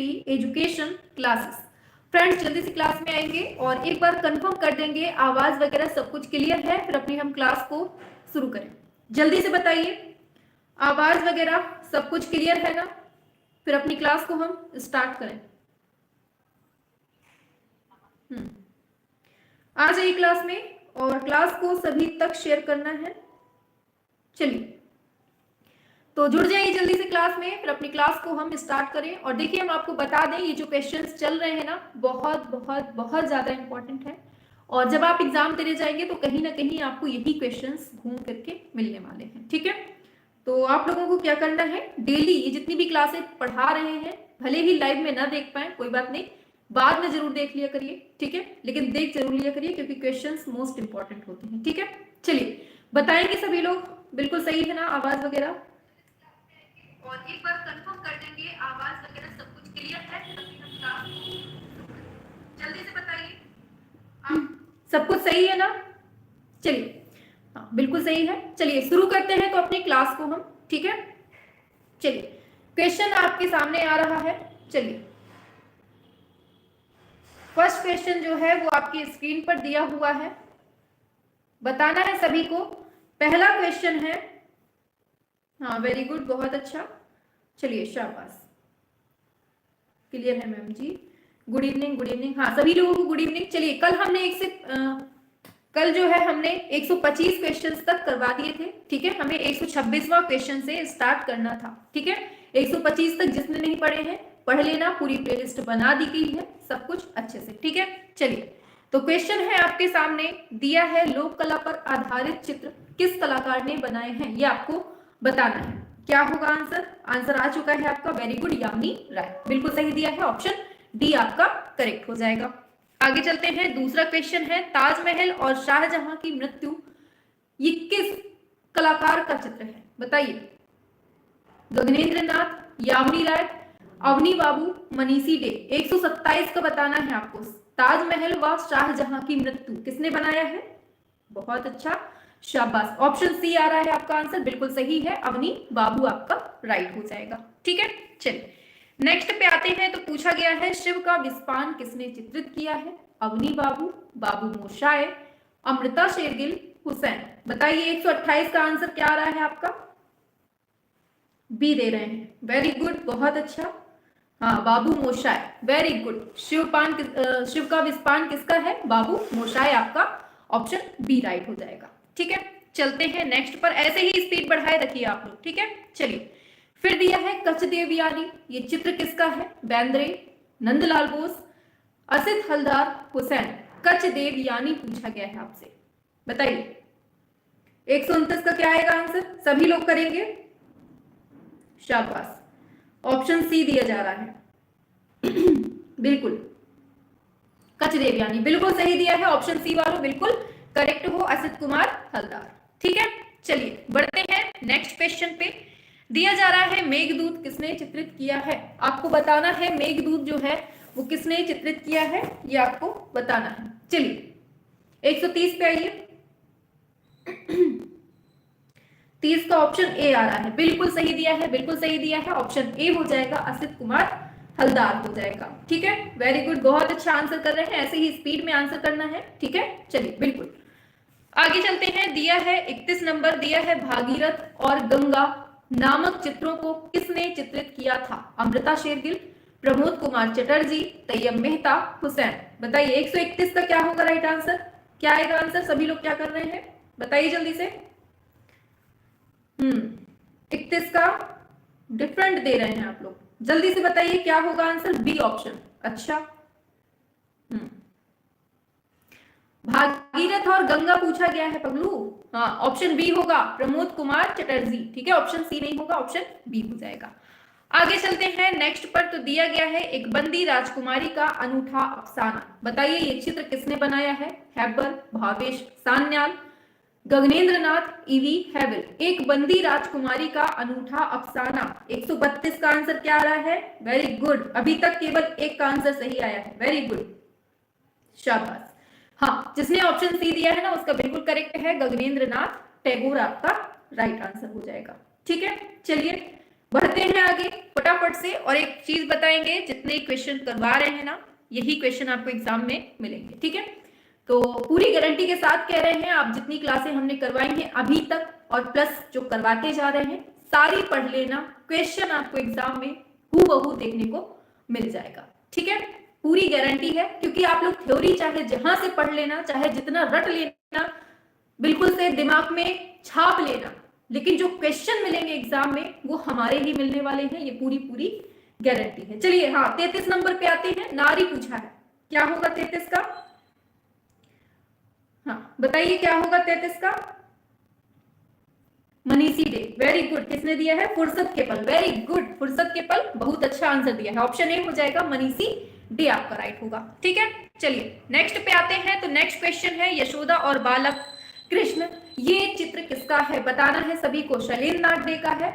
Free education classes. Friends जल्दी से class में आएंगे और एक बार कंफर्म कर देंगे आवाज वगैरह सब कुछ क्लियर है, फिर अपनी हम क्लास को शुरू करें। जल्दी से बताइए आवाज वगैरह सब कुछ क्लियर है ना, फिर अपनी क्लास को हम स्टार्ट करें। आ जाइए क्लास में और क्लास को सभी तक शेयर करना है। चलिए तो जुड़ जाइए जल्दी से क्लास में, फिर अपनी क्लास को हम स्टार्ट करें। और देखिए हम आपको बता दें ये जो क्वेश्चंस चल रहे हैं ना बहुत बहुत बहुत ज्यादा इंपॉर्टेंट है, और जब आप एग्जाम देने जाएंगे तो कहीं ना कहीं आपको यही क्वेश्चंस घूम करके मिलने वाले हैं। ठीक है, तो आप लोगों को क्या करना है, डेली ये जितनी भी क्लासेस पढ़ा रहे हैं भले ही लाइव में ना देख पाए कोई बात नहीं, बाद में जरूर देख लिया करिए। ठीक है, लेकिन देख जरूर लिया करिए क्योंकि क्वेश्चंस मोस्ट इंपॉर्टेंट होते हैं। ठीक है, चलिए बताएंगे सभी लोग बिल्कुल सही है ना आवाज वगैरह, और एक बार कंफर्म कर देंगे आवाज वगैरह सब कुछ क्लियर है। जल्दी से बताइए सब कुछ सही है ना। चलिए हाँ बिल्कुल सही है। चलिए शुरू करते हैं तो अपनी क्लास को हम। ठीक है, चलिए क्वेश्चन आपके सामने आ रहा है। चलिए फर्स्ट क्वेश्चन जो है वो आपकी स्क्रीन पर दिया हुआ है, बताना है सभी को। पहला क्वेश्चन है, हाँ वेरी गुड बहुत अच्छा, चलिए शाबाश क्लियर है मैम जी, गुड इवनिंग गुड इवनिंग, हाँ सभी लोगों को गुड इवनिंग। चलिए कल हमने कल जो है हमने 125 क्वेश्चंस तक करवा दिए थे। ठीक है, हमें 126वां क्वेश्चन से स्टार्ट करना था। ठीक है, 125 तक जिसने नहीं पढ़े हैं पढ़ लेना, पूरी प्लेलिस्ट बना दी गई है सब कुछ अच्छे से। ठीक है, चलिए तो क्वेश्चन है आपके सामने दिया है, लोक कला पर आधारित चित्र किस कलाकार ने बनाए हैं, ये आपको बताना है। क्या होगा आंसर, आंसर आ चुका है आपका, वेरी गुड यामिनी राय, बिल्कुल सही दिया है, ऑप्शन डी आपका करेक्ट हो जाएगा। आगे चलते हैं, दूसरा क्वेश्चन है, ताजमहल और शाहजहां की मृत्यु ये किस कलाकार का चित्र है, बताइए। गगनेंद्र नाथ, यामिनी राय, अवनी बाबू, मनीषी डे। 127 का बताना है आपको। ताजमहल व शाहजहां की मृत्यु किसने बनाया है, बहुत अच्छा शाबाश, ऑप्शन सी आ रहा है आपका आंसर, बिल्कुल सही है, अवनी बाबू आपका राइट हो जाएगा। ठीक है, चलिए नेक्स्ट पे आते हैं, तो पूछा गया है शिव का विस्पान किसने चित्रित किया है, अवनी बाबू, बाबू मोशाय, अमृता शेरगिल, हुसैन। बताइए 128 का आंसर क्या आ रहा है आपका, बी दे रहे हैं, वेरी गुड बहुत अच्छा, हाँ बाबू मोशाय, वेरी गुड। शिव का विस्पान किसका है, बाबू मोशाय, आपका ऑप्शन बी राइट हो जाएगा। ठीक है, चलते हैं नेक्स्ट पर, ऐसे ही स्पीड बढ़ाए रखिए आप लोग। ठीक है, चलिए फिर दिया है कच्छ देवयानी, ये चित्र किसका है, बेंद्रे, नंदलाल बोस, असित हलदार, हुसैन। कच्छ देवयानी पूछा गया है आपसे, बताइए 129 का क्या आएगा आंसर, सभी लोग करेंगे, शाबाश, ऑप्शन सी दिया जा रहा है बिल्कुल कच्छ देवयानी बिल्कुल सही दिया है, ऑप्शन सी वालों बिल्कुल करेक्ट हो, असित कुमार हलदार। ठीक है, चलिए बढ़ते हैं नेक्स्ट क्वेश्चन पे। दिया जा रहा है मेघदूत किसने चित्रित किया है, आपको बताना है मेघदूत जो है वो किसने चित्रित किया है, ये आपको बताना है। चलिए 130 पे आइए 30 का ऑप्शन ए आ रहा है, बिल्कुल सही दिया है, बिल्कुल सही दिया है, ऑप्शन ए हो जाएगा, असित कुमार हलदार हो जाएगा। ठीक है, वेरी गुड, बहुत अच्छा आंसर कर रहे हैं, ऐसे ही स्पीड में आंसर करना है। ठीक है, चलिए बिल्कुल आगे चलते हैं। दिया है 31 नंबर, दिया है भागीरथ और गंगा नामक चित्रों को किसने चित्रित किया था, अमृता शेरगिल, प्रमोद कुमार चटर्जी, तैयब मेहता, हुसैन। बताइए 131 का क्या होगा राइट आंसर, क्या आएगा आंसर, सभी लोग क्या कर रहे हैं बताइए जल्दी से। 31 का डिफरेंट दे रहे हैं आप लोग, जल्दी से बताइए क्या होगा आंसर, बी ऑप्शन। अच्छा भागीरथ और गंगा पूछा गया है पगलू, हाँ ऑप्शन बी होगा, प्रमोद कुमार चटर्जी। ठीक है, ऑप्शन सी नहीं होगा, ऑप्शन बी हो जाएगा। आगे चलते हैं नेक्स्ट पर, तो दिया गया है एक बंदी राजकुमारी का अनूठा अफसाना, बताइए ये चित्र किसने बनाया है, हैबर, भावेश सान्याल, गगनेंद्र नाथ, ईवी हैविल। एक बंदी राजकुमारी का अनूठा अफसाना, 132 का आंसर क्या आ रहा है, वेरी गुड, अभी तक केवल एक का आंसर सही आया है, वेरी गुड शाबाश। हाँ जिसने ऑप्शन सी दिया है ना उसका बिल्कुल करेक्ट है, गगनेंद्र नाथ टैगोर आपका राइट आंसर हो जाएगा। ठीक है, चलिए बढ़ते हैं आगे फटाफट से, और एक चीज बताएंगे, जितने क्वेश्चन करवा रहे हैं ना, यही क्वेश्चन आपको एग्जाम में मिलेंगे, ठीक है। तो पूरी गारंटी के साथ कह रहे हैं, आप जितनी क्लासें हमने करवाई हैं अभी तक और प्लस जो करवाते जा रहे हैं सारी पढ़ लेना, क्वेश्चन आपको एग्जाम में हूबहू देखने को मिल जाएगा, ठीक है। पूरी गारंटी है, क्योंकि आप लोग थ्योरी चाहे जहां से पढ़ लेना, चाहे जितना रट लेना, बिल्कुल से दिमाग में छाप लेना, लेकिन जो क्वेश्चन मिलेंगे एग्जाम में वो हमारे ही मिलने वाले हैं, ये पूरी पूरी गारंटी है। चलिए हाँ 33 नंबर पे आते हैं। नारी पूछा है, क्या होगा 33 का? हाँ बताइए क्या होगा 33 का? मनीषी डे, वेरी गुड। किसने दिया है? फुर्सत के पल, वेरी गुड, फुर्सत के पल, बहुत अच्छा आंसर दिया है। ऑप्शन ए हो जाएगा, मनीषी डे आपका राइट होगा, ठीक है। चलिए नेक्स्ट पे आते हैं। तो नेक्स्ट क्वेश्चन है यशोदा और बालक कृष्ण, ये चित्र किसका है? बताना है सभी को। शैलेंद्र नाथ डे का है,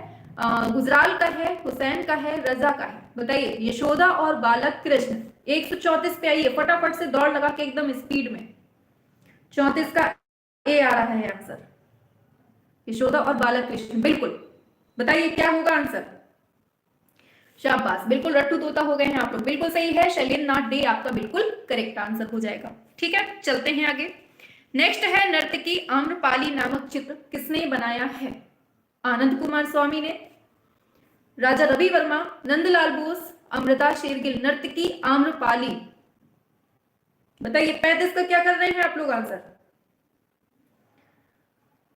गुजराल का है, हुसैन का है, रजा का है? बताइए यशोदा और बालक कृष्ण। 134 पे आइए फटाफट से, दौड़ लगा के एकदम स्पीड में। 34 का ए आ रहा है आंसर, यशोदा और बालक कृष्ण, बिल्कुल। बताइए क्या होगा आंसर? शाबाश, बिल्कुल रट्टू तोता हो गए हैं आप लोग, बिल्कुल सही है, शैलेंद्र नाथ डे आपका बिल्कुल करेक्ट आंसर हो जाएगा, ठीक है। चलते हैं आगे। नेक्स्ट है नर्तकी आम्रपाली नामक चित्र किसने बनाया है? आनंद कुमार स्वामी ने, राजा रवि वर्मा, नंदलाल बोस, अमृता शेरगिल। नर्तकी आम्रपाली, बताइए 35 का क्या कर रहे हैं आप लोग आंसर?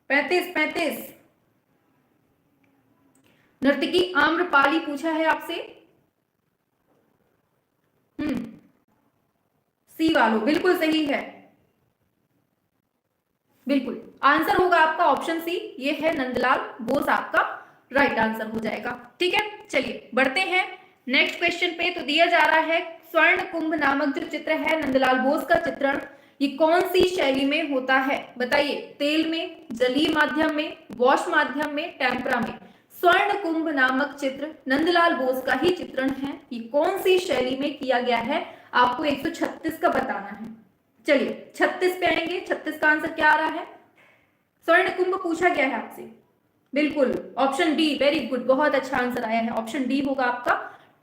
35 नर्तकी आम्रपाली पूछा है आपसे। सी वालों, बिल्कुल सही है, बिल्कुल आंसर होगा आपका ऑप्शन सी, ये है नंदलाल बोस, आपका राइट आंसर हो जाएगा, ठीक है। चलिए बढ़ते हैं नेक्स्ट क्वेश्चन पे। तो दिया जा रहा है स्वर्ण कुंभ नामक जो चित्र है नंदलाल बोस का चित्रण, ये कौन सी शैली में होता है? बताइए, तेल में, जलीय माध्यम में, वॉश माध्यम में, टेम्परा में? स्वर्ण कुंभ नामक चित्र नंदलाल बोस का ही चित्रण है, ये कौन सी शैली में किया गया है? आपको 136 का बताना है। चलिए 36 पे आएंगे। 36 का आंसर क्या आ रहा है? स्वर्ण कुंभ पूछा गया है आपसे, बिल्कुल ऑप्शन डी, वेरी गुड, बहुत अच्छा आंसर आया है, ऑप्शन डी होगा आपका,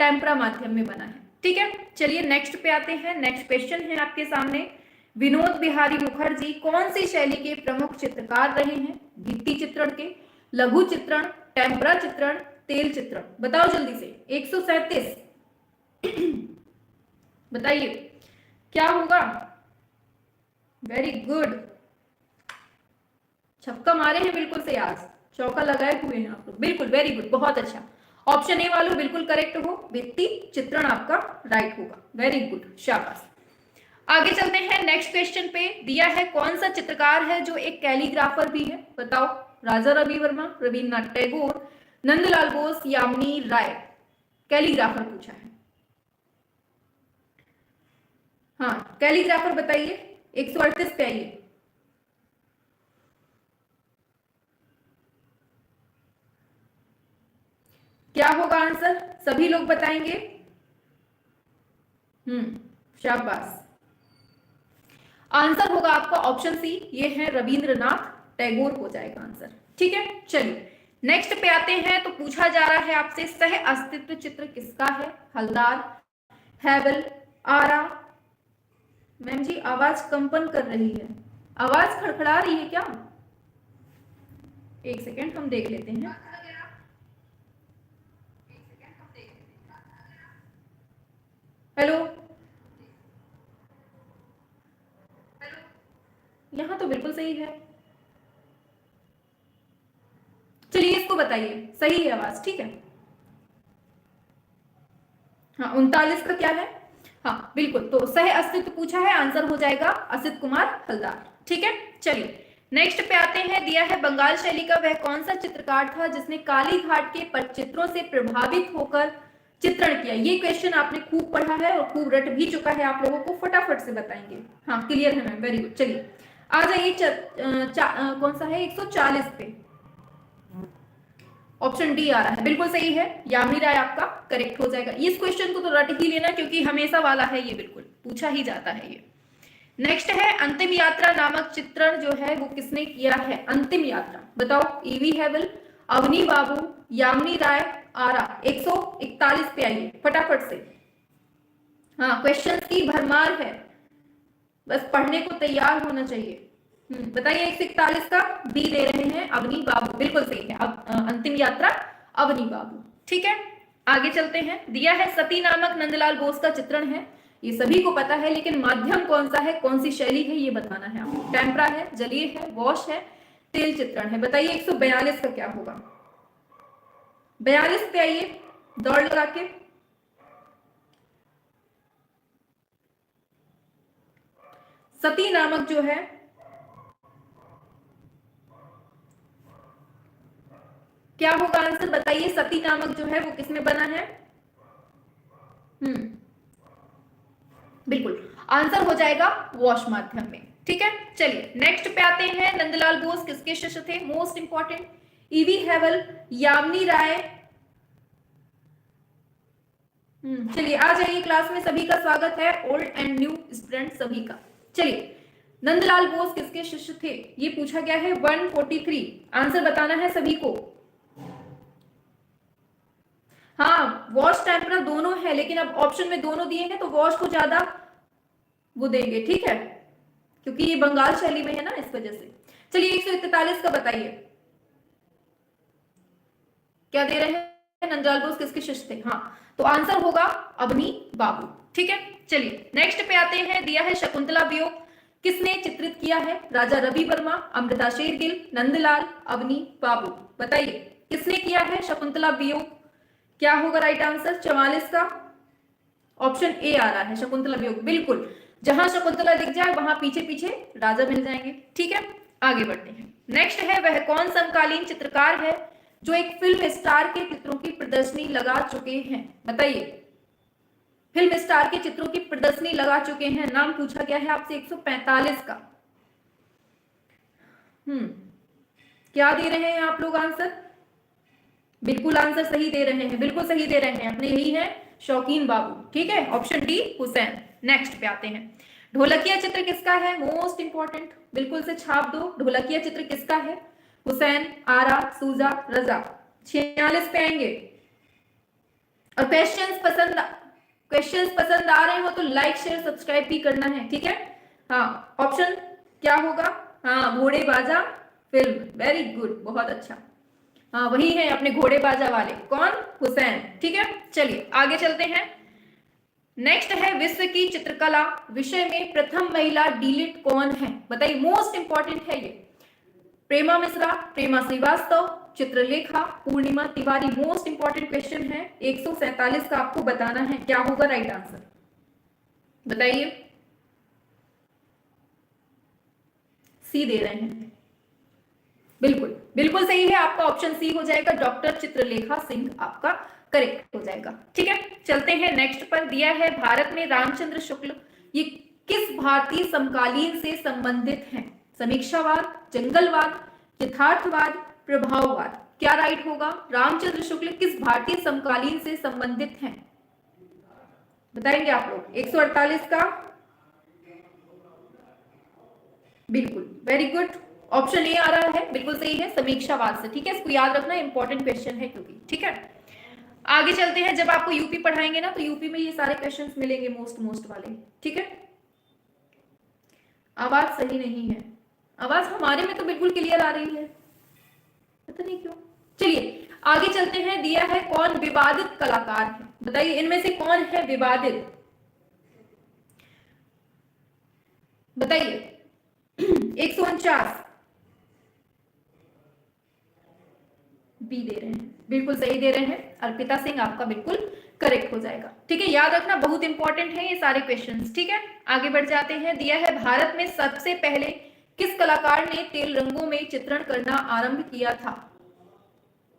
टेम्परा माध्यम में बना है, ठीक है। चलिए नेक्स्ट पे आते हैं। नेक्स्ट क्वेश्चन है आपके सामने, विनोद बिहारी मुखर्जी कौन सी शैली के प्रमुख चित्रकार रहे हैं? भित्ति चित्रण के, लघु चित्रण, टेम्परा चित्रण, तेल चित्रण? बताओ जल्दी से। 137 बताइए क्या होगा? वेरी गुड, छक्का मारे हैं बिल्कुल से, आज चौका लगाए हुए हैं आप लोग, बिल्कुल वेरी गुड, बहुत अच्छा। ऑप्शन ए वालों बिल्कुल करेक्ट हो, भित्ति चित्रण आपका राइट होगा, वेरी गुड, शाबाश। आगे चलते हैं नेक्स्ट क्वेश्चन पे। दिया है कौन सा चित्रकार है जो एक कैलीग्राफर भी है? बताओ, राजा रवि वर्मा, रविन्द्रनाथ टैगोर, नंदलाल बोस, यामिनी राय? कैलीग्राफर पूछा है, हाँ कैलीग्राफर बताइए। 138 पे आइए। क्या होगा आंसर? सभी लोग बताएंगे। शाबाश, आंसर होगा आपका ऑप्शन सी, ये है रविंद्रनाथ टैगोर हो जाएगा आंसर, ठीक है। चलिए नेक्स्ट पे आते हैं। तो पूछा जा रहा है आपसे सह अस्तित्व चित्र किसका है? हलदार, हैवल, आरा? मैम जी आवाज कंपन कर रही है, आवाज खड़खड़ा रही है क्या? एक सेकेंड हम देख लेते हैं। हेलो, यहाँ तो बिल्कुल सही है। चलिए इसको बताइए, सही है आवाज, ठीक है। हाँ 39 का क्या है? हाँ बिल्कुल, तो सह अस्तित्व पूछा है, आंसर हो जाएगा असित कुमार हलदार, ठीक है। चलिए नेक्स्ट पे आते हैं। दिया है बंगाल शैली का वह कौन सा चित्रकार था जिसने काली घाट के पटचित्रों से प्रभावित होकर चित्रण किया? ये क्वेश्चन आपने खूब पढ़ा है और खूब रट भी चुका है, आप लोगों को फटाफट से बताएंगे। हाँ क्लियर है मैम, वेरी गुड। चलिए आ जाइए, कौन सा है? 140 पे ऑप्शन डी आ रहा है, बिल्कुल सही है, यामिनी राय आपका करेक्ट हो जाएगा। इस क्वेश्चन को तो रट ही लेना क्योंकि हमेशा वाला है, ये बिल्कुल पूछा ही जाता है ये। नेक्स्ट है अंतिम यात्रा नामक चित्रण जो है वो किसने किया है? अंतिम यात्रा बताओ, ईवी हैवल, अवनी बाबू, यामिनी राय, आरा। 141 पे आइए फटाफट से। हाँ, क्वेश्चन की भरमार है, बस पढ़ने को तैयार होना चाहिए। बताइए 141 का बी दे रहे हैं अवनी बाबू, बिल्कुल सही है। अब अंतिम यात्रा अवनी बाबू। ठीक है, आगे चलते हैं। दिया है सती नामक नंदलाल बोस का चित्रण है, ये सभी को पता है, लेकिन माध्यम कौन सा है, कौन सी शैली है, ये बताना है आपको। टेम्परा है, जलीय है, वॉश है, तेल चित्रण है। बताइए 142 का क्या होगा। 42 पे आइए दौड़ लगा के। सती नामक जो है, क्या होगा आंसर बताइए। सती नामक जो है वो किसमें बना है। बिल्कुल आंसर हो जाएगा वॉश माध्यम में। ठीक है, चलिए नेक्स्ट पे आते हैं। नंदलाल बोस किसके शिष्य थे, मोस्ट इंपॉर्टेंट। ईवी हेवल, यामिनी राय। चलिए आ जाइए, क्लास में सभी का स्वागत है, ओल्ड एंड न्यू स्टूडेंट सभी का। चलिए, नंदलाल बोस किसके शिष्य थे, ये पूछा गया है। 143 आंसर बताना है सभी को। हाँ, वॉश टेम्परा दोनों है, लेकिन अब ऑप्शन में दोनों दिए हैं तो वॉश को ज्यादा वो देंगे। ठीक है, क्योंकि ये बंगाल शैली में है ना, इस वजह से। चलिए 141 का बताइए क्या दे रहे हैं। नंदलाल बोस किसके शिष्य थे। हाँ, तो आंसर होगा अवनी बाबू। ठीक है, चलिए नेक्स्ट पे आते हैं। दिया है शकुंतला वियोग किसने चित्रित किया है। राजा रवि वर्मा, अमृता शेरगिल, नंदलाल, अवनी बाबू। बताइए किसने किया है शकुंतला वियोग, क्या होगा राइट आंसर। 44 का ऑप्शन ए आ रहा है, शकुंतला वियोग। बिल्कुल, जहां शकुंतला दिख जाए वहां पीछे पीछे राजा मिल जाएंगे। ठीक है, आगे बढ़ते हैं। नेक्स्ट है, वह कौन समकालीन चित्रकार है जो एक फिल्म स्टार के चित्रों की प्रदर्शनी लगा चुके हैं। बताइए, फिल्म स्टार के चित्रों की प्रदर्शनी लगा चुके हैं, नाम पूछा गया है आपसे। 145 का क्या दे रहे हैं आप लोग आंसर। बिल्कुल आंसर सही दे रहे हैं, बिल्कुल सही दे रहे हैं अपने, यही है शौकीन बाबू। ठीक है, ऑप्शन डी हुसैन। नेक्स्ट पे आते हैं। ढोलकिया चित्र किसका है, मोस्ट इंपॉर्टेंट, बिल्कुल से छाप दो। ढोलकिया चित्र किसका है, हुसैन, आरा, सूजा, रजा। 46 पे आएंगे। और क्वेश्चंस पसंद आ रहे हो तो लाइक शेयर सब्सक्राइब भी करना है। ठीक है, हाँ, ऑप्शन क्या होगा। हाँ, घोड़े बाजा फिल्म, वेरी गुड, बहुत अच्छा। हाँ, वही है अपने घोड़े बाजा वाले, कौन, हुसैन। ठीक है, चलिए आगे चलते हैं। नेक्स्ट है, विश्व की चित्रकला विषय में प्रथम महिला डीलिट कौन है। बताइए, मोस्ट इंपॉर्टेंट है ये। प्रेमा मिश्रा, प्रेमा श्रीवास्तव, चित्रलेखा, पूर्णिमा तिवारी। मोस्ट इंपॉर्टेंट क्वेश्चन है। 147 का आपको बताना है क्या होगा राइट आंसर। बताइए, सी दे रहे हैं, बिल्कुल बिल्कुल सही है आपका, ऑप्शन सी हो जाएगा। डॉक्टर चित्रलेखा सिंह आपका करेक्ट हो जाएगा। ठीक है, चलते हैं नेक्स्ट पर। दिया है, भारत में रामचंद्र शुक्ल ये किस भारतीय समकालीन से संबंधित हैं। समीक्षावाद, जंगलवाद, यथार्थवाद, प्रभाववाद। क्या राइट होगा। रामचंद्र शुक्ल किस भारतीय समकालीन से संबंधित हैं, बताएंगे आप लोग। 148 का बिल्कुल, वेरी गुड, ऑप्शन ए आ रहा है, बिल्कुल सही है, समीक्षावाद से। ठीक है, इसको याद रखना, इंपॉर्टेंट क्वेश्चन है क्योंकि। ठीक है, आगे चलते हैं। जब आपको यूपी पढ़ाएंगे ना तो यूपी में ये सारे क्वेश्चंस मिलेंगे, मोस्ट वाले। ठीक है, आवाज सही नहीं है, आवाज हमारे में तो बिल्कुल क्लियर आ रही है, पता नहीं क्यों। चलिए आगे चलते हैं। दिया है, कौन विवादित कलाकार है। बताइए इनमें से कौन है विवादित, बताइए। 149 बी दे रहे हैं, बिल्कुल सही दे रहे हैं, अर्पिता सिंह आपका बिल्कुल करेक्ट हो जाएगा। ठीक है, याद रखना, बहुत इंपॉर्टेंट है ये सारे क्वेश्चंस। ठीक है, आगे बढ़ जाते हैं। दिया है, भारत में सबसे पहले किस कलाकार ने तेल रंगों में चित्रण करना आरंभ किया था।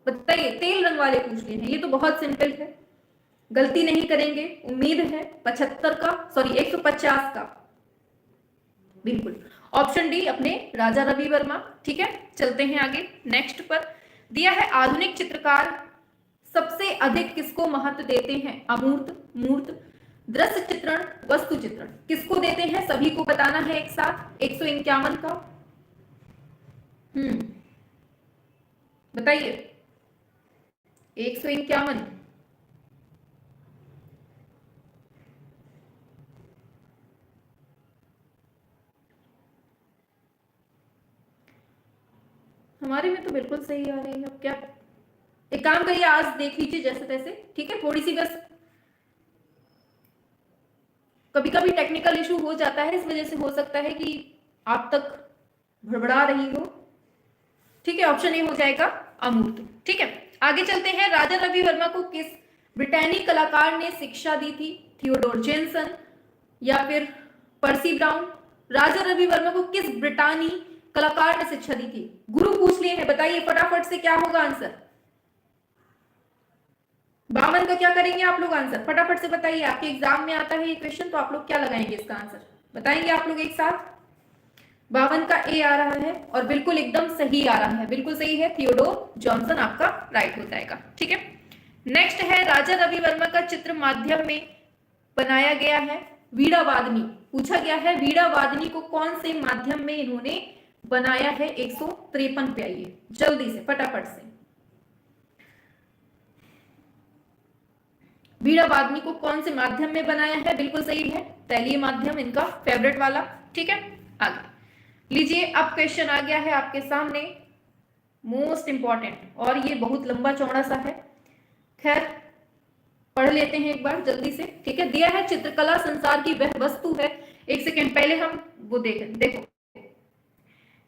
बताइए, तेल रंग वाले पूछ लिए हैं, ये तो बहुत सिंपल है, गलती नहीं करेंगे उम्मीद है। 75 का, सॉरी 150 का, बिल्कुल ऑप्शन डी अपने राजा रवि वर्मा। ठीक है, चलते हैं आगे नेक्स्ट पर। दिया है, आधुनिक चित्रकार सबसे अधिक किसको महत्व देते हैं। अमूर्त, मूर्त, दृश्य चित्रण, वस्तु चित्रण, किसको देते हैं सभी को बताना है एक साथ। 151 का बताइए, 151। हमारे में तो बिल्कुल सही आ रही है। अब क्या, एक काम करिए, आज देख लीजिए जैसे तैसे, ठीक है। थोड़ी सी बस कभी कभी टेक्निकल इशू हो जाता है, इस वजह से हो सकता है कि आप तक भड़बड़ा रही हो, ठीक है। ऑप्शन ए हो जाएगा अमूर्त, ठीक है। आगे चलते हैं। राजा रवि वर्मा को किस ब्रिटेनी कलाकार ने शिक्षा दी थी? थियोडोर जेनसन या फिर पर्सी ब्राउन? राजा रवि वर्मा को किस ब्रिटानी कलाकार ने शिक्षा दी थी? गुरु पूछ लिए हैं, बताइए फटाफट से क्या होगा आंसर। 52 का क्या करेंगे आप लोग आंसर, फटाफट से बताइए। आपके एग्जाम में आता है ये क्वेश्चन, तो आप लोग क्या लगाएंगे इसका आंसर, बताएंगे आप लोग एक साथ। 52 का ए आ रहा है और बिल्कुल एकदम सही आ रहा है, बिल्कुल सही है। थियोडोर जॉनसन आपका राइट हो जाएगा, ठीक है। नेक्स्ट है, राजा रवि वर्मा का चित्र माध्यम में बनाया गया है वीणा वादनी। पूछा गया है वीणा वादनी को कौन से माध्यम में इन्होंने बनाया है? 153 पे आइए जल्दी से फटाफट से। वीणा वादनी को कौन से माध्यम में बनाया है? बिल्कुल सही है, तैलीय माध्यम इनका फेवरेट वाला, ठीक है। आगे लीजिए, अब क्वेश्चन आ गया है आपके सामने मोस्ट इंपॉर्टेंट, और ये बहुत लंबा चौड़ा सा है, खैर पढ़ लेते हैं एक बार जल्दी से, ठीक है। दिया है चित्रकला संसार की वह वस्तु है, एक सेकेंड पहले हम वो देखो,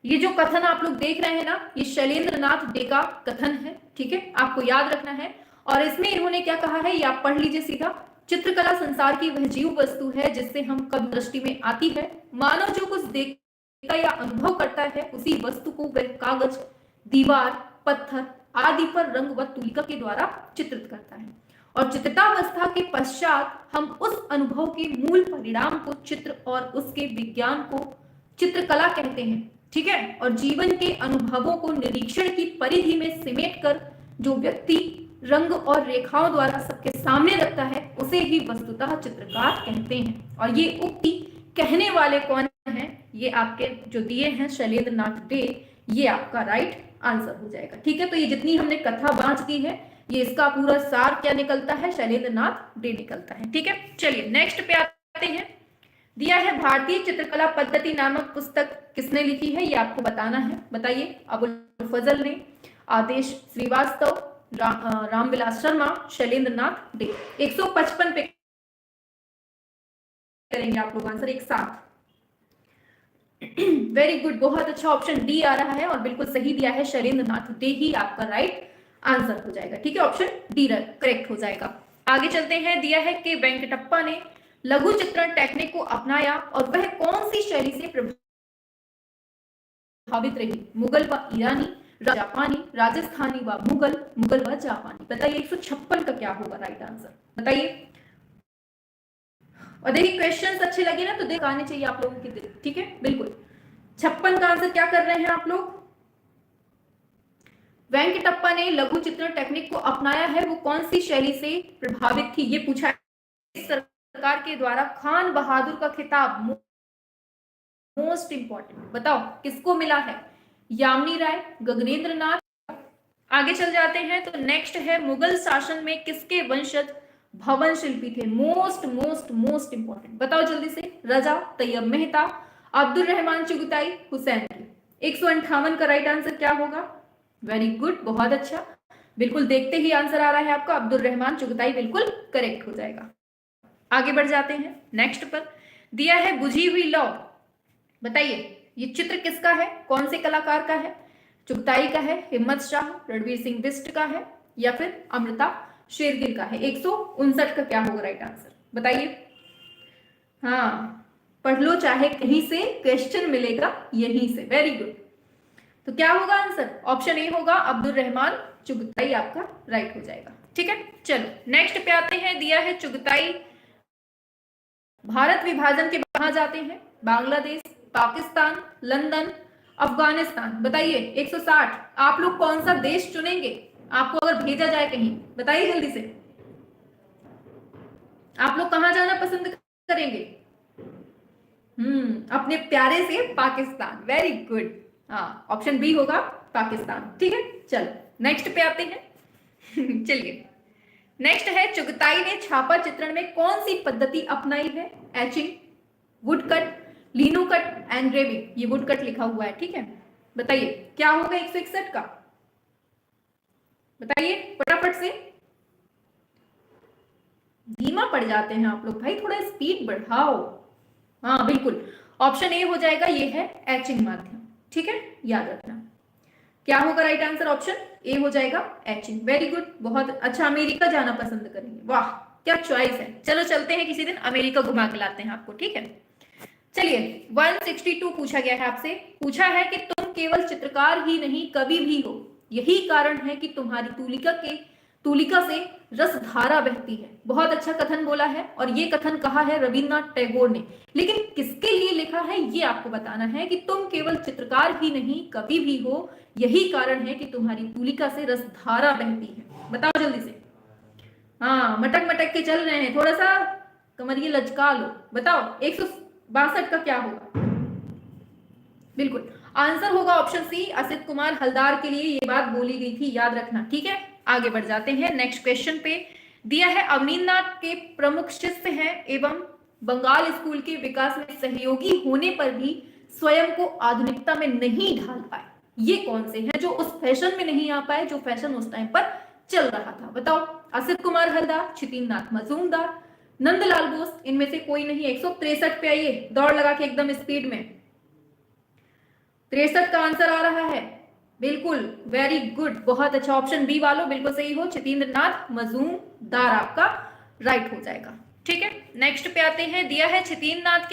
ये जो कथन आप लोग देख रहे हैं ना, ये शैलेंद्र नाथ डे का कथन है, ठीक है, आपको याद रखना है। और इसमें इन्होंने क्या कहा है ये आप पढ़ लीजिए सीधा। चित्रकला संसार की वह जीव वस्तु है जिससे हम कब दृष्टि में आती है। मानव जो कुछ देखता या अनुभव करता है उसी वस्तु को वह कागज, दीवार, पत्थर आदि पर रंग व तुलिका के द्वारा चित्रित करता है, और चित्रतावस्था के पश्चात हम उस अनुभव के मूल परिणाम को चित्र और उसके विज्ञान को चित्रकला कहते हैं, ठीक है। और जीवन के अनुभवों को निरीक्षण की परिधि में सिमेट कर जो व्यक्ति रंग और रेखाओं द्वारा सबके सामने रखता है उसे ही वस्तुतः चित्रकार कहते हैं। और ये उक्ति कहने वाले कौन हैं? ये आपके जो दिए हैं शैलेंद्र नाथ डे, ये आपका राइट आंसर हो जाएगा, ठीक है। तो ये जितनी हमने कथा बांच दी है, ये इसका पूरा सार क्या निकलता है? शैलेंद्र नाथ डे निकलता है, ठीक है। चलिए नेक्स्ट पे आते हैं। दिया है भारतीय चित्रकला पद्धति नामक पुस्तक किसने लिखी है? ये आपको बताना है, बताइए। अबुल फजल ने, आदेश श्रीवास्तव, रामविलास शर्मा, शैलेंद्र नाथ डे। 155 पे करेंगे आप लोग आंसर एक साथ। वेरी गुड, बहुत अच्छा, ऑप्शन डी आ रहा है और बिल्कुल सही दिया है, शैलेंद्र नाथ डे ही आपका राइट आंसर हो जाएगा, ठीक है। ऑप्शन डी करेक्ट हो जाएगा। आगे चलते हैं। दिया है कि वेंकटप्पा ने लघु चित्रण टेक्निक को अपनाया और वह कौन सी शैली से प्रभावित रही? मुगल व ईरानी, जापानी, राजस्थानी व मुगल, मुगल व जापानी। बताइए 156 का क्या होगा राइट आंसर, बताइए। और देखिए क्वेश्चंस अच्छे लगे ना तो देख आने चाहिए आप लोगों के दिल, ठीक है, बिल्कुल। 56 का आंसर क्या कर रहे हैं आप लोग? वेंकटप्पा ने लघु चित्रण टेक्निक को अपनाया है, वो कौन सी शैली से प्रभावित थी ये पूछा है। सरकार के द्वारा खान बहादुर का खिताब मोस्ट इंपॉर्टेंट, बताओ किसको मिला है? यामिनी राय, गगनेंद्र नाथ। आगे चल जाते हैं तो नेक्स्ट है, मुगल शासन में किसके वंशज भवन शिल्पी थे? मोस्ट मोस्ट मोस्ट इंपॉर्टेंट, बताओ जल्दी से। रजा, तैयब मेहता, अब्दुल रहमान चुगताई, हुसैन की। 158 का राइट आंसर क्या होगा? वेरी गुड, बहुत अच्छा, बिल्कुल देखते ही आंसर आ रहा है आपका, अब्दुल रहमान चुगताई बिल्कुल करेक्ट हो जाएगा। आगे बढ़ जाते हैं नेक्स्ट पर। दिया है बुझी हुई लौ, बताइए ये चित्र किसका है? कौन से कलाकार का है? चुगताई का है, हिम्मत शाह, रणवीर सिंह बिष्ट का है, या फिर अमृता शेरगिल का है? 159 का क्या होगा राइट आंसर, बताइए। हाँ पढ़ लो, चाहे कहीं से क्वेश्चन मिलेगा यहीं से, वेरी गुड। तो क्या होगा आंसर? ऑप्शन ए होगा, अब्दुल रहमान चुगताई आपका राइट हो जाएगा, ठीक है। चलो नेक्स्ट पे आते हैं। दिया है चुगताई भारत विभाजन के कहां जाते हैं? बांग्लादेश, पाकिस्तान, लंदन, अफगानिस्तान। बताइए 160, आप लोग कौन सा देश चुनेंगे आपको अगर भेजा जाए कहीं? बताइए जल्दी से, आप लोग कहां जाना पसंद करेंगे? अपने प्यारे से पाकिस्तान, वेरी गुड। हाँ ऑप्शन बी होगा पाकिस्तान, ठीक है। चलो नेक्स्ट पे आते हैं। चलिए नेक्स्ट है, चुगताई ने छापा चित्रण में कौन सी पद्धति अपनाई है? Etching, woodcut, linocut, engraving. ये वुडकट लिखा हुआ है, ठीक है। बताइए क्या होगा 161 का, बताइए फटाफट से। धीमा पड़ जाते हैं आप लोग भाई, थोड़ा स्पीड बढ़ाओ। हाँ बिल्कुल, ऑप्शन ए हो जाएगा, ये है एचिंग माध्यम, ठीक है, याद रखना। क्या होगा राइट आंसर? ऑप्शन ए हो जाएगा, एचिंग। वेरी गुड, बहुत अच्छा। अमेरिका जाना पसंद करेंगे, वाह क्या चॉइस है। चलो चलते हैं, किसी दिन अमेरिका घुमा के लाते हैं आपको, ठीक है। चलिए 162 पूछा गया है आपसे, पूछा है कि तुम केवल चित्रकार ही नहीं कवि भी हो, यही कारण है कि तुम्हारी तुलिका से रसधारा बहती है। बहुत अच्छा कथन बोला है, और ये कथन कहा है रविन्द्रनाथ टैगोर ने, लेकिन किसके लिए लिखा है ये आपको बताना है कि तुम केवल चित्रकार ही नहीं कवि भी हो, यही कारण है कि तुम्हारी तुलिका से रसधारा बहती है। बताओ जल्दी से। हाँ मटक मटक के चल रहे हैं, थोड़ा सा कमरिए लचका लो। बताओ 162 का क्या होगा? बिल्कुल आंसर होगा ऑप्शन सी, असित कुमार हलदार के लिए ये बात बोली गई थी, याद रखना, ठीक है। आगे बढ़ जाते हैं नेक्स्ट क्वेश्चन पे। दिया है, अवनींद्रनाथ के प्रमुख शिष्य हैं एवं बंगाल स्कूल के विकास में सहयोगी होने पर भी स्वयं को आधुनिकता में नहीं ढाल पाए। ये कौन से हैं जो उस फैशन में नहीं आ पाए जो फैशन उस टाइम पर चल रहा था? बताओ, असित कुमार हलदार, छितिंद्रनाथ मजूमदार, नंदलाल बोस, इनमें से कोई नहीं। 163 पे आइए, दौड़ लगा के एकदम स्पीड में। 63 का आंसर आ रहा है, बिल्कुल वेरी गुड, बहुत अच्छा। ऑप्शन बी वालों बिल्कुल सही हो, छितेंद्रनाथ मजूमदार आपका राइट हो जाएगा, ठीक है। नेक्स्ट पे आते हैं, दिया है छितेंद्रनाथ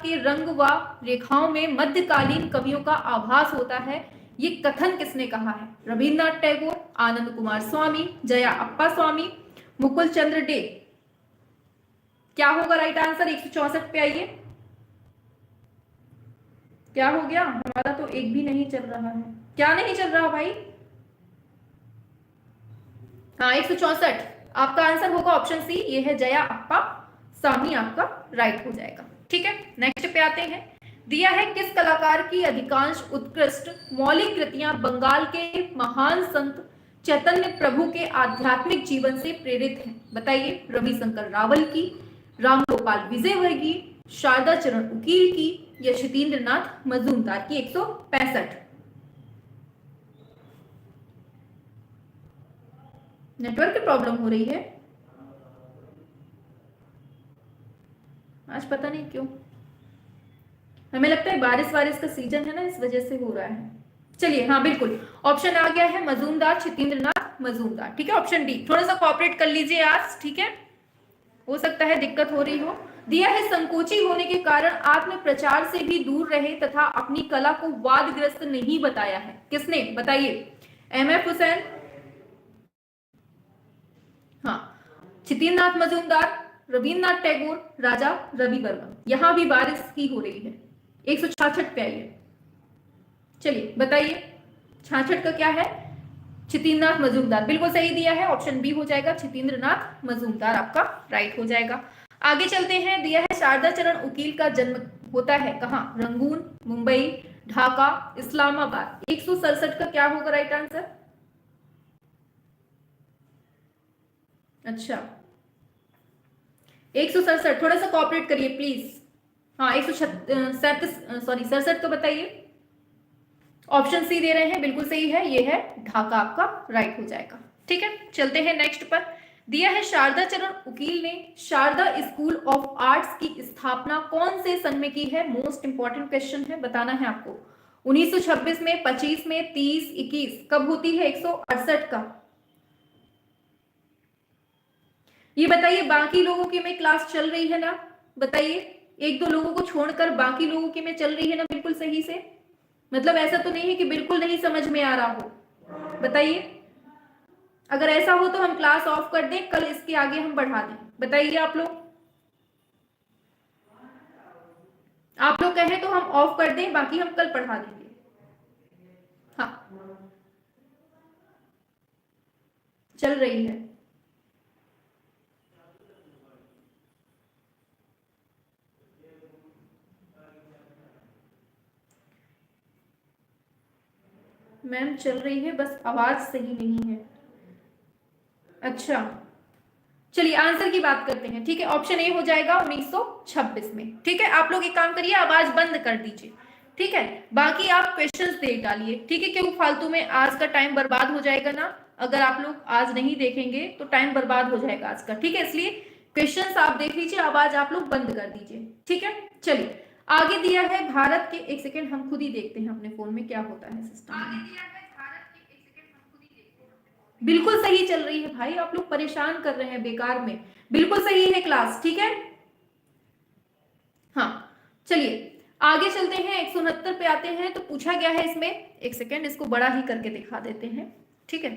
के रंग व रेखाओं में मध्यकालीन कवियों का आभास होता है, ये कथन किसने कहा है? रविन्द्रनाथ टैगोर, आनंद कुमार स्वामी, जया अप्पा स्वामी, मुकुल चंद्र डे। क्या होगा राइट आंसर? 164 पे आइए। क्या हो गया? हमारा तो एक भी नहीं चल रहा है। क्या नहीं चल रहा भाई? हाँ 164, आपका आंसर होगा ऑप्शन सी, ये है जया अप्पा स्वामी, आपका राइट हो जाएगा, ठीक है। नेक्स्ट पे आते हैं, दिया है, किस कलाकार की अधिकांश उत्कृष्ट मौलिक कृतियां बंगाल के महान संत चैतन्य प्रभु के आध्यात्मिक जीवन से प्रेरित हैं? बताइए, रविशंकर रावल की, रामगोपाल विजयवर्गीय, शारदा चरण उकील की, या छितेंद्रनाथ मजूमदार की? 165। नेटवर्क की प्रॉब्लम हो रही है आज, पता नहीं क्यों। हमें लगता है बारिश वारिश का सीजन है ना, इस वजह से हो रहा है। चलिए हाँ बिल्कुल, ऑप्शन आ गया है मजूमदार, छितेंद्रनाथ मजूमदार, ठीक है। ऑप्शन डी, थोड़ा सा कॉपरेट कर लीजिए आज, ठीक है, हो सकता है दिक्कत हो रही हो। दिया है, संकोची होने के कारण आत्म प्रचार से भी दूर रहे तथा अपनी कला को वादग्रस्त नहीं बताया है, किसने? बताइए, एमएफ हुसैन, हाँ छितेंद्रनाथ मजूमदार, रविन्द्रनाथ टैगोर, राजा रवि वर्मा। यहां भी बारिश की हो रही है। 166 पे आइए, चलिए बताइए 66 का क्या है? छितेंद्रनाथ मजूमदार, बिल्कुल सही दिया है, ऑप्शन बी हो जाएगा, छितेंद्रनाथ मजूमदार आपका राइट हो जाएगा। आगे चलते हैं, दिया है, शारदा चरण उकील का जन्म होता है कहाँ? रंगून, मुंबई, ढाका, इस्लामाबाद। 167 का क्या होगा राइट आंसर? अच्छा 167, थोड़ा सा कॉपरेट करिए प्लीज। हाँ 137 तो बताइए। ऑप्शन सी दे रहे हैं, बिल्कुल सही है, ये है ढाका, आपका राइट हो जाएगा, ठीक है। चलते हैं नेक्स्ट पर, दिया है, शारदा चरण उकील ने शारदा स्कूल ऑफ आर्ट्स की स्थापना कौन से सन में की है? मोस्ट इंपॉर्टेंट क्वेश्चन है, बताना है आपको। 1926 में, 25 में, 30, 21, कब होती है 168 का? ये बताइए, बाकी लोगों की में क्लास चल रही है ना? बताइए, एक दो लोगों को छोड़कर बाकी लोगों की में चल रही है ना बिल्कुल सही से? मतलब ऐसा तो नहीं है कि बिल्कुल नहीं समझ में आ रहा हो, बताइए। अगर ऐसा हो तो हम क्लास ऑफ कर दें, कल इसके आगे हम बढ़ा दें, बताइए आप लोग। आप लोग कहें तो हम ऑफ कर दें, बाकी हम कल पढ़ा देंगे। हाँ चल रही है। मैम चल रही है, बस आवाज सही नहीं है। अच्छा चलिए आंसर की बात करते हैं, ठीक है। ऑप्शन ए हो जाएगा 1926 में, ठीक है। आप लोग एक काम करिए, आवाज बंद कर दीजिए, ठीक है। बाकी आप क्वेश्चंस देख डालिए, ठीक है, क्योंकि फालतू में आज का टाइम बर्बाद हो जाएगा ना। अगर आप लोग आज नहीं देखेंगे तो टाइम बर्बाद हो जाएगा आज का, ठीक है। इसलिए क्वेश्चंस आप देख लीजिए, आवाज आप लोग बंद कर दीजिए, ठीक है। चलिए आगे दिया है भारत के, एक सेकेंड हम खुद ही देखते हैं अपने फोन में क्या होता है सिस्टम। आगे दिया है भारत के, एक सेकेंड हम खुद ही देखते हैं। बिल्कुल सही चल रही है भाई, आप लोग परेशान कर रहे हैं बेकार में। बिल्कुल सही है क्लास, ठीक है। हाँ चलिए आगे चलते हैं, 169 पे आते हैं। तो पूछा गया है इसमें, एक सेकेंड इसको बड़ा ही करके दिखा देते हैं, ठीक है।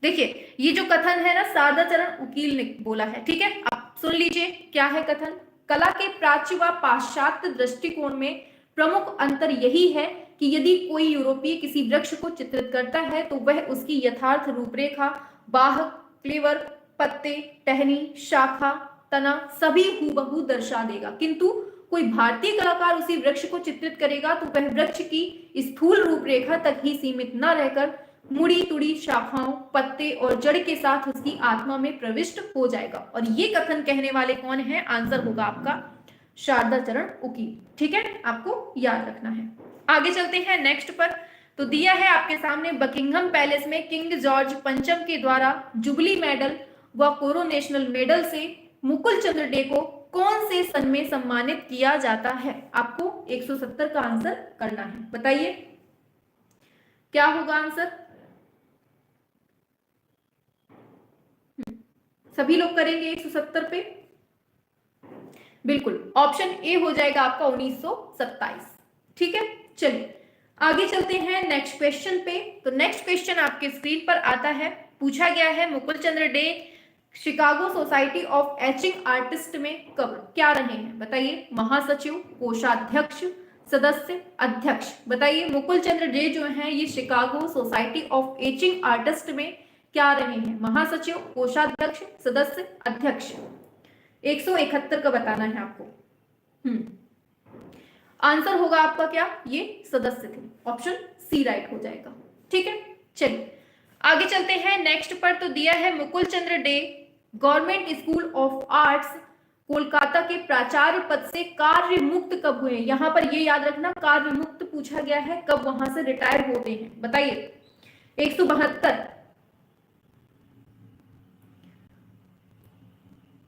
देखिए ये जो कथन है ना, शारदा चरण उकील ने बोला है, ठीक है। आप सुन लीजिए क्या है कथन। कला के प्राच्य व पाश्चात्य दृष्टिकोण में प्रमुख अंतर यही है कि यदि कोई यूरोपीय किसी वृक्ष को चित्रित करता है तो वह उसकी यथार्थ रूपरेखा, बाह, क्लेवर, पत्ते, टहनी, शाखा, तना सभी हूबहू दर्शा देगा, किंतु कोई भारतीय कलाकार उसी वृक्ष को चित्रित करेगा तो वह वृक्ष की स्थूल रूपरेखा तक ही सीमित न रहकर मुड़ी तुड़ी शाखाओं, पत्ते और जड़ के साथ उसकी आत्मा में प्रविष्ट हो जाएगा। और ये कथन कहने वाले कौन है? आंसर होगा आपका शारदा चरण उकील, ठीक है, आपको याद रखना है। आगे चलते हैं नेक्स्ट पर। तो दिया है आपके सामने, बकिंघम पैलेस में किंग जॉर्ज पंचम के द्वारा जुबली मेडल व कोरोनेशनल मेडल से मुकुल चंद्र डे को कौन से सन में सम्मानित किया जाता है? आपको 170 का आंसर करना है, बताइए क्या होगा आंसर। सभी लोग करेंगे 170 पे, बिल्कुल ऑप्शन ए हो जाएगा आपका 1927, ठीक है। चलिए आगे चलते हैं नेक्स्ट क्वेश्चन पे। तो नेक्स्ट क्वेश्चन आपके स्क्रीन पर आता है, पूछा गया है Mukul Chandra Dey Chicago Society of Etching Artist में कब क्या रहे हैं? बताइए, महासचिव, कोषाध्यक्ष, सदस्य, अध्यक्ष। बताइए मुकुल चंद्र डे जो है ये Chicago Society of Etching Artist में क्या रहे हैं? महासचिव, कोषाध्यक्ष, सदस्य, अध्यक्ष। 171 का बताना है आपको। आंसर होगा आपका क्या? ये सदस्य थे, ऑप्शन सी राइट हो जाएगा, ठीक है। चलिए आगे चलते हैं नेक्स्ट पर। तो दिया है Mukul Chandra Dey Government School of Arts Kolkata के प्राचार्य पद से कार्य मुक्त कब हुए? यहां पर ये याद रखना, कार्य मुक्त पूछा गया है, कब वहां से रिटायर होते हैं? बताइए। 172,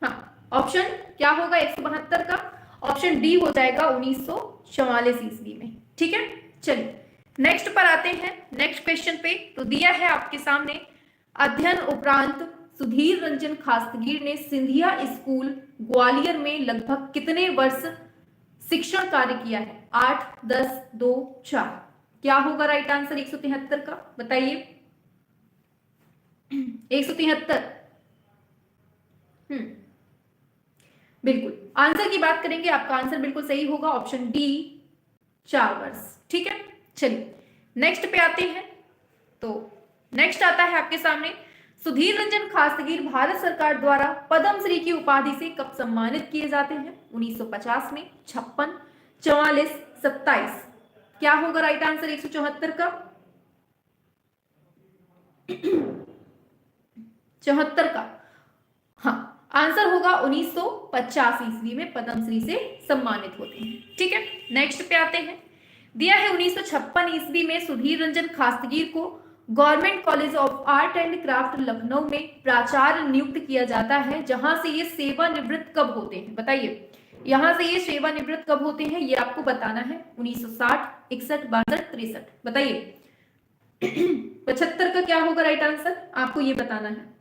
हाँ ऑप्शन क्या होगा 172 का? ऑप्शन डी हो जाएगा 1944 ईस्वी में, ठीक है। चलिए नेक्स्ट पर आते हैं, नेक्स्ट क्वेश्चन पे। तो दिया है आपके सामने, अध्ययन उपरांत सुधीर रंजन खास्तगीर ने सिंधिया स्कूल ग्वालियर में लगभग कितने वर्ष शिक्षण कार्य किया है? 8, 10, 2, 4। क्या होगा राइट आंसर 173 का? बताइए। 173, बिल्कुल आंसर की बात करेंगे, आपका आंसर बिल्कुल सही होगा, ऑप्शन डी 4 वर्ष, ठीक है। चलिए नेक्स्ट पे आते हैं। तो नेक्स्ट आता है आपके सामने, सुधीर रंजन खास्तगीर भारत सरकार द्वारा पद्मश्री की उपाधि से कब सम्मानित किए जाते हैं? 1950 में, 56, 44, 27। क्या होगा राइट आंसर 174 का? 74 का, हाँ आंसर होगा 1950 ईस्वी में पद्मश्री से सम्मानित होते हैं, ठीक है। नेक्स्ट पे आते हैं, दिया है 1956 ईस्वी में सुधीर रंजन खास्तगीर को government college of art and craft Lucknow में प्राचार्य नियुक्त किया जाता है, जहां से ये सेवानिवृत्त कब होते हैं? बताइए, यहां से ये सेवानिवृत्त कब होते हैं ये आपको बताना है। 1960, 61, 62, 63। बताइए 75 का क्या होगा राइट आंसर? आपको ये बताना है।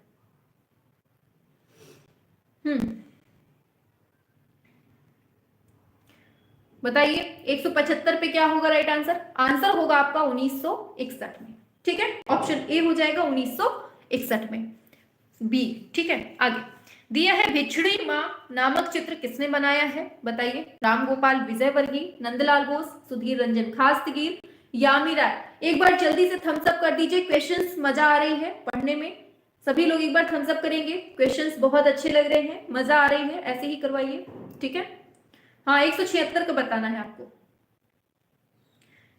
बताइए 175 पे क्या होगा राइट आंसर? आंसर होगा आपका 1961 में, ठीक है। ऑप्शन ए हो जाएगा 1961 में, बी, ठीक है। आगे दिया है, भिछड़ी मां नामक चित्र किसने बनाया है? बताइए, रामगोपाल विजयवर्गीय, नंदलाल बोस, सुधीर रंजन खास्तगीर, यामी राय। एक बार जल्दी से थम्स अप कर दीजिए, क्वेश्चंस मजा आ रही है पढ़ने में, सभी लोग एक बार थम्स अप करेंगे। क्वेश्चंस बहुत अच्छे लग रहे हैं, मजा आ रही है, ऐसे ही करवाइए, ठीक है। हाँ 176 का बताना है आपको।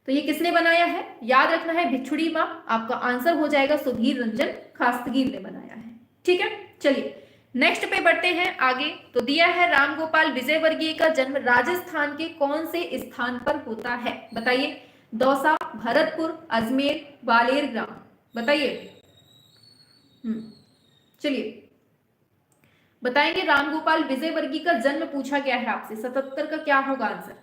तो ये किसने बनाया है? याद रखना है भिक्षुड़ी माँ। आपका आंसर हो जाएगा सुधीर रंजन खास्तगीर ने बनाया है। ठीक है, चलिए नेक्स्ट पे बढ़ते हैं आगे। तो दिया है राम गोपाल विजयवर्गीय का जन्म राजस्थान के कौन से स्थान पर होता है? बताइए। दौसा, भरतपुर, अजमेर, ग्वालियर ग्राम, बताइए। चलिए बताएंगे। राम गोपाल विजयवर्गीय का जन्म पूछा गया है आपसे, 77 का क्या होगा आंसर?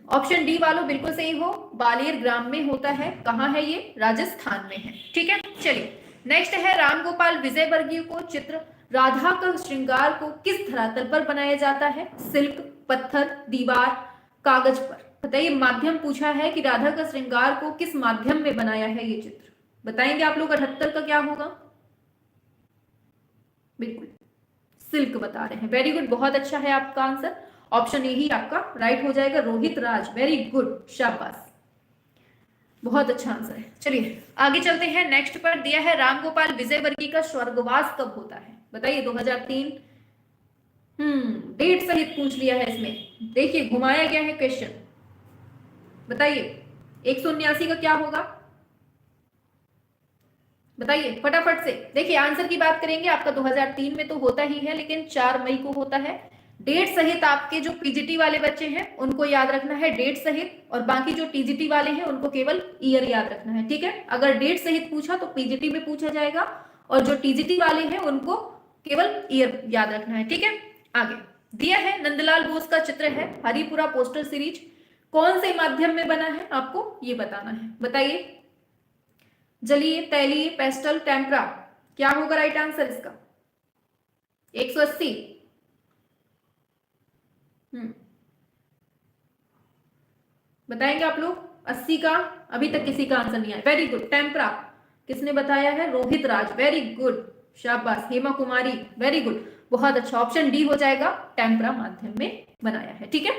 ऑप्शन डी वालों बिल्कुल सही हो, ग्वालियर ग्राम में होता है। कहाँ है ये? राजस्थान में है। ठीक है, चलिए नेक्स्ट है राम गोपाल विजयवर्गीय को चित्र राधा का श्रृंगार को किस धरातल पर बनाया जाता है? सिल्क, पत्थर, दीवार, कागज पर, बताइए। माध्यम पूछा है कि राधा का श्रृंगार को किस माध्यम में बनाया है ये चित्र, बताएंगे आप लोग। 78 का क्या होगा? बिल्कुल सिल्क बता रहे हैं। वेरी गुड, बहुत अच्छा है आपका आंसर। ऑप्शन ए ही आपका राइट हो जाएगा, रोहित राज। वेरी गुड, शाबाश, बहुत अच्छा आंसर है। चलिए आगे चलते हैं। नेक्स्ट पर दिया है राम गोपाल विजयवर्गीय का स्वर्गवास कब होता है? बताइए। 2003। डेट सहित पूछ लिया है इसमें, देखिए घुमाया गया है क्वेश्चन। बताइए 179 का क्या होगा? बताइए फटाफट से। देखिए आंसर की बात करेंगे, आपका 2003 में तो होता ही है, लेकिन 4 मई को होता है। डेट सहित आपके जो पीजीटी वाले बच्चे हैं उनको याद रखना है डेट सहित, और बाकी जो टीजीटी वाले हैं उनको केवल ईयर याद रखना है। ठीक है, अगर डेट सहित पूछा तो पीजीटी में पूछा जाएगा, और जो टीजीटी वाले हैं उनको केवल ईयर याद रखना है। ठीक है, आगे दिया है नंदलाल बोस का चित्र है हरिपुरा पोस्टर सीरीज कौन से माध्यम में बना है? आपको ये बताना है। बताइए। जलीय, तैलीय, पेस्टल, टेम्परा, क्या होगा राइट आंसर इसका? 180। बताएंगे आप लोग। 80 का अभी तक किसी का आंसर नहीं आया। वेरी गुड, टेम्परा किसने बताया है? रोहित राज। वेरी गुड, शाबाश। हेमा कुमारी, वेरी गुड, बहुत अच्छा। ऑप्शन डी हो जाएगा, टेम्परा माध्यम में बनाया है। ठीक है,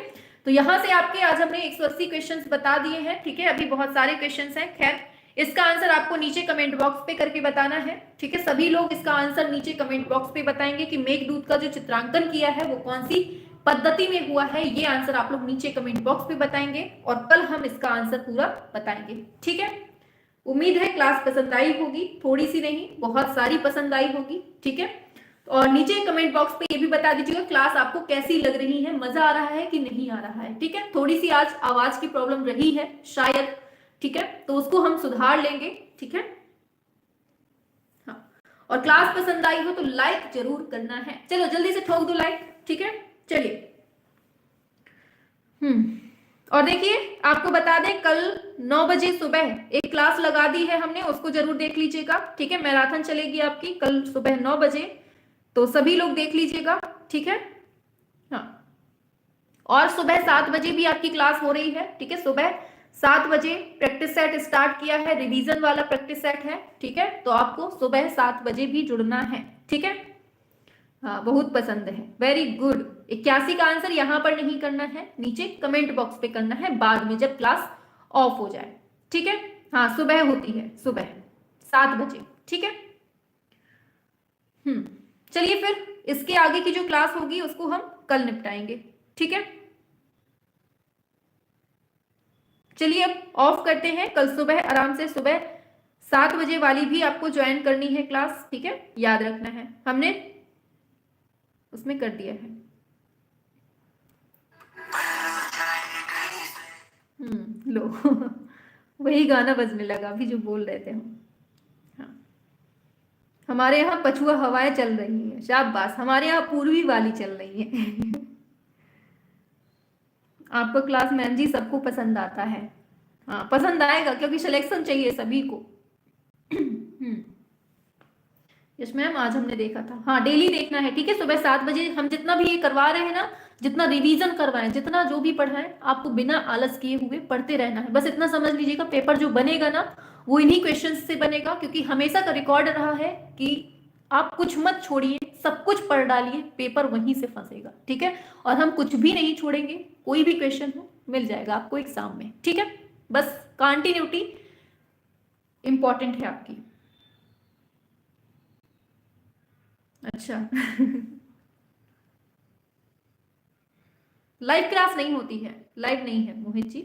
तो यहां से आपके आज हमने 180 क्वेश्चंस बता दिए हैं। ठीक है, अभी बहुत सारे क्वेश्चंस हैं। खैर इसका आंसर आपको नीचे कमेंट बॉक्स पे करके बताना है। ठीक है, सभी लोग इसका आंसर नीचे कमेंट बॉक्स पे बताएंगे कि मेघदूत का जो चित्रांकन किया है वो कौन सी पद्धति में हुआ है। ये आंसर आप लोग नीचे कमेंट बॉक्स पे बताएंगे, और कल हम इसका आंसर पूरा बताएंगे। ठीक है, उम्मीद है क्लास पसंद आई होगी, थोड़ी सी नहीं बहुत सारी पसंद आई होगी। ठीक है, और नीचे कमेंट बॉक्स पे ये भी बता दीजिएगा क्लास आपको कैसी लग रही है, मजा आ रहा है कि नहीं आ रहा है। ठीक है, थोड़ी सी आज आवाज की प्रॉब्लम रही है शायद। ठीक है, तो उसको हम सुधार लेंगे। ठीक है, हाँ, और क्लास पसंद आई हो तो लाइक जरूर करना है। चलो जल्दी से ठोक दो लाइक। ठीक है, चलिए। और देखिए आपको बता दें कल 9 बजे सुबह एक क्लास लगा दी है हमने, उसको जरूर देख लीजिएगा। ठीक है, मैराथन चलेगी आपकी कल सुबह 9 बजे, तो सभी लोग देख लीजिएगा। ठीक है, हाँ, और सुबह 7 बजे भी आपकी क्लास हो रही है। ठीक है, सुबह 7 बजे प्रैक्टिस सेट स्टार्ट किया है, रिवीजन वाला प्रैक्टिस सेट है। ठीक है, तो आपको सुबह 7 बजे भी जुड़ना है। ठीक है, हाँ, बहुत पसंद है, वेरी गुड। 81 का आंसर यहां पर नहीं करना है, नीचे कमेंट बॉक्स पे करना है बाद में जब क्लास ऑफ हो जाए। ठीक है, हाँ, सुबह होती है, सुबह 7 बजे। ठीक है, चलिए फिर इसके आगे की जो क्लास होगी उसको हम कल निपटाएंगे। ठीक है, चलिए अब ऑफ करते हैं। कल सुबह आराम से सुबह 7 बजे वाली भी आपको ज्वाइन करनी है क्लास। ठीक है, याद रखना है, हमने उसमें कर दिया है। लो वही गाना बजने लगा अभी जो बोल रहे थे हम। हाँ, हमारे यहाँ पछुआ हवाएं चल रही हैं, शाबाश, हमारे यहाँ पूर्वी वाली चल रही है आपको क्लास मैम जी सबको पसंद आता है। हाँ, पसंद आएगा क्योंकि सिलेक्शन चाहिए सभी को यस मैम, आज हमने देखा था। हाँ, डेली देखना है। ठीक है, सुबह 7 बजे हम जितना भी ये करवा रहे हैं ना, जितना रिवीजन करवाएं, जितना जो भी पढ़ाएं, आपको बिना आलस किए हुए पढ़ते रहना है। बस इतना समझ लीजिएगा, पेपर जो बनेगा ना वो इन्हीं क्वेश्चन से बनेगा, क्योंकि हमेशा का रिकॉर्ड रहा है कि आप कुछ मत छोड़िए, सब कुछ पढ़ डालिए, पेपर वहीं से फंसेगा। ठीक है, और हम कुछ भी नहीं छोड़ेंगे, कोई भी क्वेश्चन हो मिल जाएगा आपको एग्जाम में। ठीक है, बस कंटिन्यूटी इंपॉर्टेंट है आपकी। अच्छा लाइव क्लास नहीं होती है, लाइव नहीं है मोहित जी।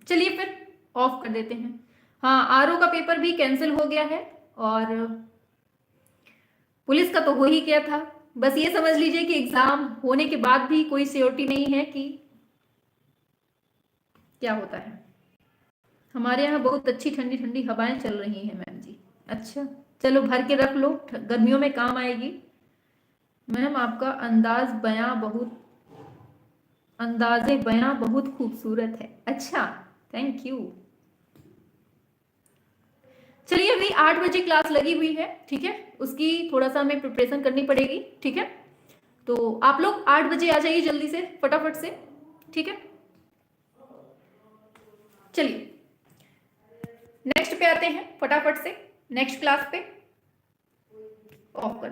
चलिए फिर ऑफ कर देते हैं। हाँ, आरओ का पेपर भी कैंसिल हो गया है और पुलिस का तो हो ही गया था। बस ये समझ लीजिए कि एग्जाम होने के बाद भी कोई सियोरिटी नहीं है कि क्या होता है। हमारे यहाँ बहुत अच्छी ठंडी ठंडी हवाएं चल रही हैं मैम जी। अच्छा, चलो भर के रख लो, गर्मियों में काम आएगी। मैम आपका अंदाजे बयां बहुत खूबसूरत है। अच्छा, थैंक यू। चलिए, अभी 8 बजे क्लास लगी हुई है, ठीक है, उसकी थोड़ा सा हमें प्रिपरेशन करनी पड़ेगी, ठीक है। तो आप लोग 8 बजे आ जाइए जल्दी से, फटाफट से, ठीक है। चलिए नेक्स्ट पे आते हैं, फटाफट से नेक्स्ट क्लास पे ऑफ कर